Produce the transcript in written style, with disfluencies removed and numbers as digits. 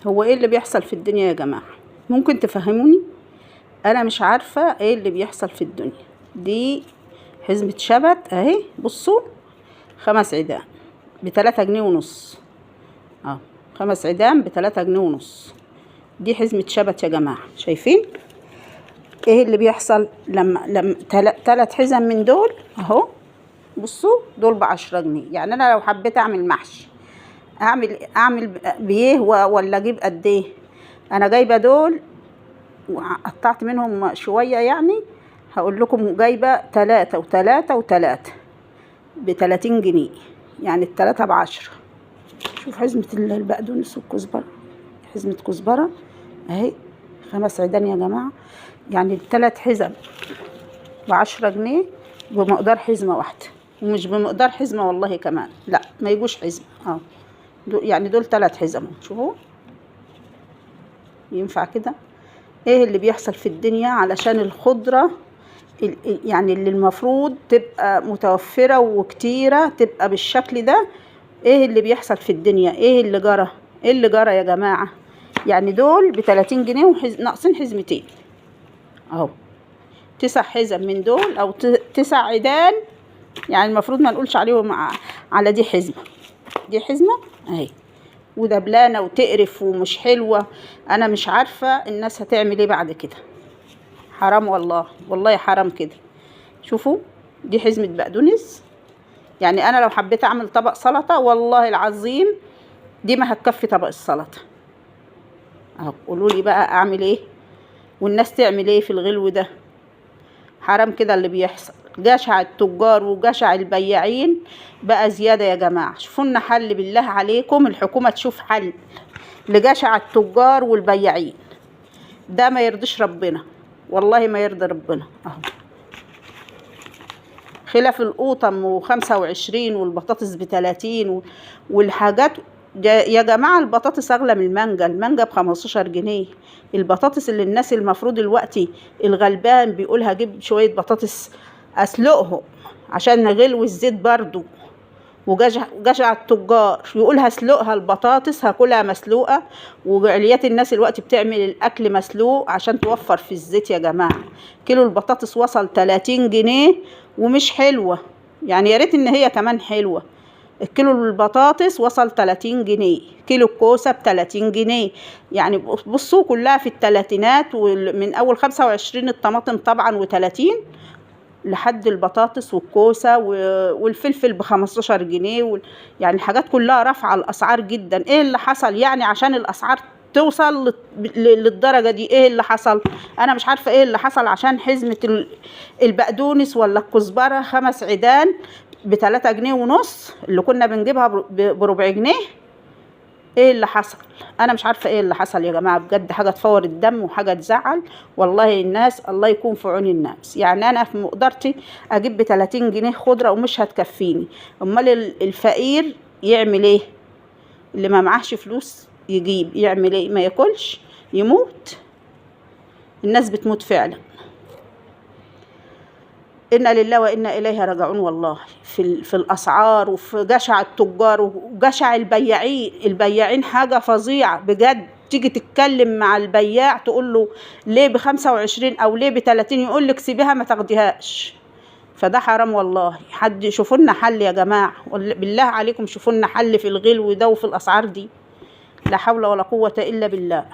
هو ايه اللي بيحصل في الدنيا يا جماعة؟ ممكن تفهموني؟ انا مش عارفة ايه اللي بيحصل في الدنيا دي. حزمة شبت اهي، بصوا 5 عيدان ب3 جنيه ونص. 5 عيدان ب3 جنيه ونص. دي حزمة شبت يا جماعة، شايفين ايه اللي بيحصل لما 3 حزم من دول اهو. بصوا دول ب10 جنيه. يعني انا لو حبيت اعمل محشي اعمل بايه ولا اجيب قد ايه؟ انا جايبه دول وقطعت منهم شويه، يعني هقول لكم جايبه 3 و3 و3 ب30 جنيه، يعني ال3 ب10. شوف حزمه البقدونس والكزبره، حزمه كزبره اهي 5 عيدان يا جماعه، يعني ال3 حزم ب10 جنيه بمقدار حزمه واحده، ومش بمقدار حزمه والله كمان، لا ما يجوش حزمه يعني دول 3 حزم. شوفوا ينفع كده؟ ايه اللي بيحصل في الدنيا علشان الخضرة يعني اللي المفروض تبقى متوفرة وكتيرة تبقى بالشكل ده؟ ايه اللي بيحصل في الدنيا؟ ايه اللي جرى؟ ايه اللي جرى يا جماعة؟ يعني دول ب30 جنيه ناقصين حزمتين اهو. 9 حزم من دول او 9 عيدان، يعني المفروض ما نقولش عليهم على دي حزمة. دي حزمة اهي، ودبلانة وتقرف ومش حلوة. انا مش عارفة الناس هتعمل ايه بعد كده. حرام والله، والله حرام كده. شوفوا دي حزمة بقدونس، يعني انا لو حبيت اعمل طبق سلطة والله العظيم دي ما هتكفي طبق السلطة اهو. قولوا لي بقى اعمل ايه والناس تعمل ايه في الغلو ده؟ حرام كده اللي بيحصل. جشع التجار وجشع البياعين بقى زيادة يا جماعة. شوفوا لنا حل بالله عليكم، الحكومة تشوف حل لجشع التجار والبياعين ده. ما يرضيش ربنا، والله ما يرضي ربنا اهو. خلاف القوطم و25 والبطاطس ب30 والحاجات يا جماعة. البطاطس اغلى من المانجا، المانجا ب15 جنيه. البطاطس اللي الناس المفروض الوقتي الغلبان بيقول هجيب شوية بطاطس اسلقهم عشان غلو الزيت برضو، وجشع التجار يقول هسلقها البطاطس هاكلها مسلوقة، وعليات الناس الوقت بتعمل الاكل مسلوق عشان توفر في الزيت يا جماعة. كيلو البطاطس وصل 30 جنيه ومش حلوة، يعني يا ريت ان هي كمان حلوة. الكيلو البطاطس وصل 30 جنيه، كيلو الكوسة ب30 جنيه. يعني بصوا كلها في التلاتينات، ومن اول 25 الطماطم طبعا و30 لحد البطاطس والكوسة والفلفل ب15 جنيه يعني الحاجات كلها رافعة الأسعار جدا. ايه اللي حصل يعني عشان الأسعار توصل للدرجة دي؟ ايه اللي حصل؟ انا مش عارفة ايه اللي حصل عشان حزمة البقدونس ولا الكزبرة 5 عيدان ب3 جنيه ونص اللي كنا بنجيبها ب4 جنيه. ايه اللي حصل؟ انا مش عارفه ايه اللي حصل يا جماعه، بجد حاجه تفور الدم وحاجه تزعل والله. الناس الله يكون في عون الناس. يعني انا في مقدرتي اجيب ب30 جنيه خضره ومش هتكفيني، امال الفقير يعمل ايه؟ اللي ما معهش فلوس يجيب يعمل ايه؟ ما ياكلش، يموت. الناس بتموت فعلا. إنا لله وإنا إليه راجعون والله. في الأسعار وفي جشع التجار وجشع البياعين. البياعين حاجة فظيعة بجد. تيجي تتكلم مع البياع تقول له ليه ب25 أو ليه ب30 يقول لك سيبيها ما تاخديهاش. فده حرام والله. حد شوفوا لنا حل يا جماعة، بالله عليكم شوفوا لنا حل في الغلو ده وفي الأسعار دي. لا حول ولا قوة إلا بالله.